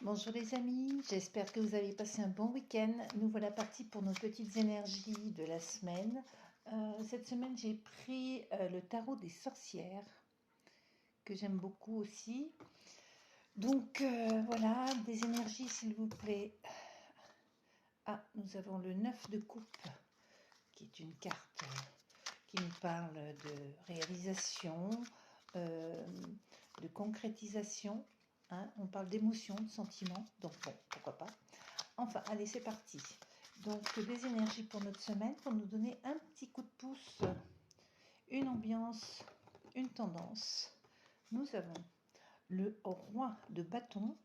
Bonjour les amis, j'espère que vous avez passé un bon week-end. Nous voilà partis pour nos petites énergies de la semaine. Cette semaine, j'ai pris le tarot des sorcières, que j'aime beaucoup aussi. Donc voilà, des énergies s'il vous plaît. Ah, nous avons le 9 de coupe, qui est une carte qui nous parle de réalisation, de concrétisation. Hein, on parle d'émotions, de sentiments, donc bon, pourquoi pas. Enfin, allez, c'est parti. Donc, des énergies pour notre semaine, pour nous donner un petit coup de pouce, une ambiance, une tendance. Nous avons le roi de bâton.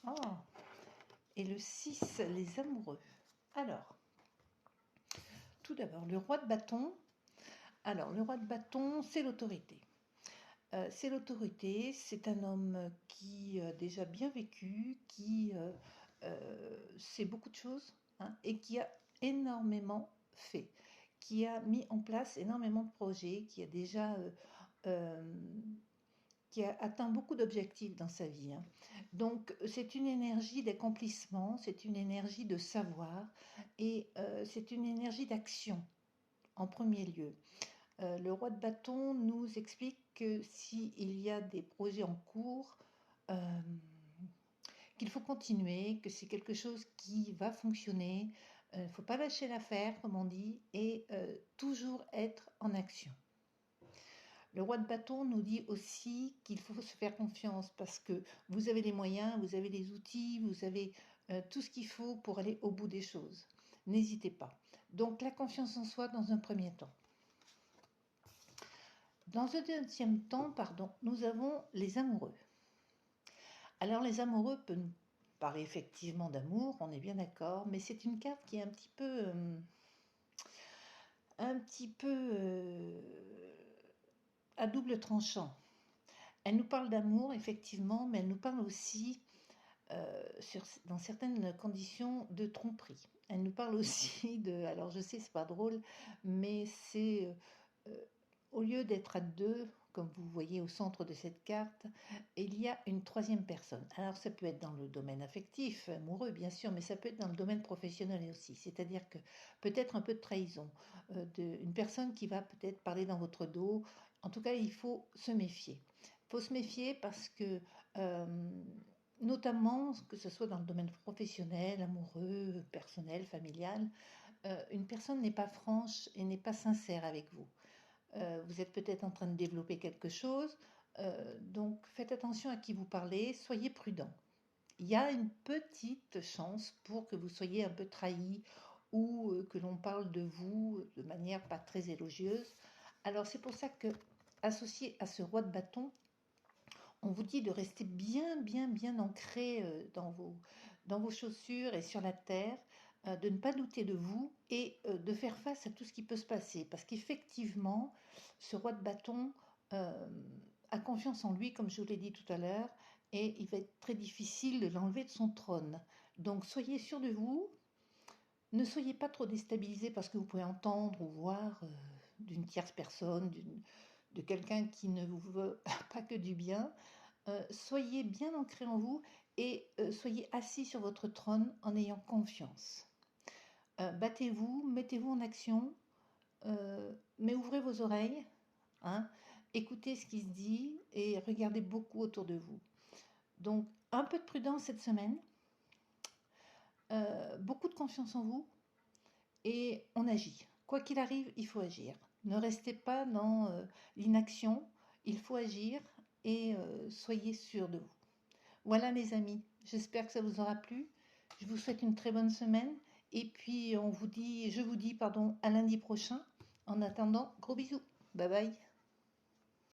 Oh, et le 6, les amoureux. Alors, tout d'abord, le roi de bâton. Alors, le roi de bâton, c'est l'autorité. C'est l'autorité, c'est un homme qui a déjà bien vécu, qui sait beaucoup de choses, hein, et qui a énormément fait, qui a mis en place énormément de projets, qui a déjà qui a atteint beaucoup d'objectifs dans sa vie. Hein. Donc c'est une énergie d'accomplissement, c'est une énergie de savoir et c'est une énergie d'action en premier lieu. Le roi de bâton nous explique que s'il y a des projets en cours, qu'il faut continuer, que c'est quelque chose qui va fonctionner, il ne faut pas lâcher l'affaire, comme on dit, et toujours être en action. Le roi de bâton nous dit aussi qu'il faut se faire confiance parce que vous avez les moyens, vous avez les outils, vous avez tout ce qu'il faut pour aller au bout des choses. N'hésitez pas. Donc la confiance en soi dans un premier temps. Dans un deuxième temps, nous avons les amoureux. Alors les amoureux peuvent nous parler effectivement d'amour, on est bien d'accord, mais c'est une carte qui est un petit peu à double tranchant. Elle nous parle d'amour effectivement, mais elle nous parle aussi dans certaines conditions de tromperie. Elle nous parle aussi de, alors je sais c'est pas drôle, mais c'est au lieu d'être à deux, comme vous voyez au centre de cette carte, il y a une troisième personne. Alors ça peut être dans le domaine affectif, amoureux bien sûr, mais ça peut être dans le domaine professionnel aussi. C'est-à-dire que peut-être un peu de trahison, une personne qui va peut-être parler dans votre dos. En tout cas, il faut se méfier. Il faut se méfier parce que, notamment, que ce soit dans le domaine professionnel, amoureux, personnel, familial, une personne n'est pas franche et n'est pas sincère avec vous. Vous êtes peut-être en train de développer quelque chose, donc faites attention à qui vous parlez, soyez prudent. Il y a une petite chance pour que vous soyez un peu trahi ou que l'on parle de vous de manière pas très élogieuse. Alors c'est pour ça que, associé à ce roi de bâton, on vous dit de rester bien ancré dans vos chaussures et sur la terre, de ne pas douter de vous et de faire face à tout ce qui peut se passer. Parce qu'effectivement, ce roi de bâton a confiance en lui, comme je vous l'ai dit tout à l'heure, et il va être très difficile de l'enlever de son trône. Donc soyez sûr de vous, ne soyez pas trop déstabilisés parce que vous pouvez entendre ou voir d'une tierce personne, de quelqu'un qui ne vous veut pas que du bien. Soyez bien ancrés en vous et soyez assis sur votre trône en ayant confiance. Battez-vous, mettez-vous en action, mais ouvrez vos oreilles, hein, écoutez ce qui se dit et regardez beaucoup autour de vous. Donc, un peu de prudence cette semaine, beaucoup de confiance en vous et on agit. Quoi qu'il arrive, il faut agir. Ne restez pas dans l'inaction, il faut agir et soyez sûrs de vous. Voilà mes amis, j'espère que ça vous aura plu. Je vous souhaite une très bonne semaine et puis je vous dis à lundi prochain. En attendant, gros bisous. Bye bye.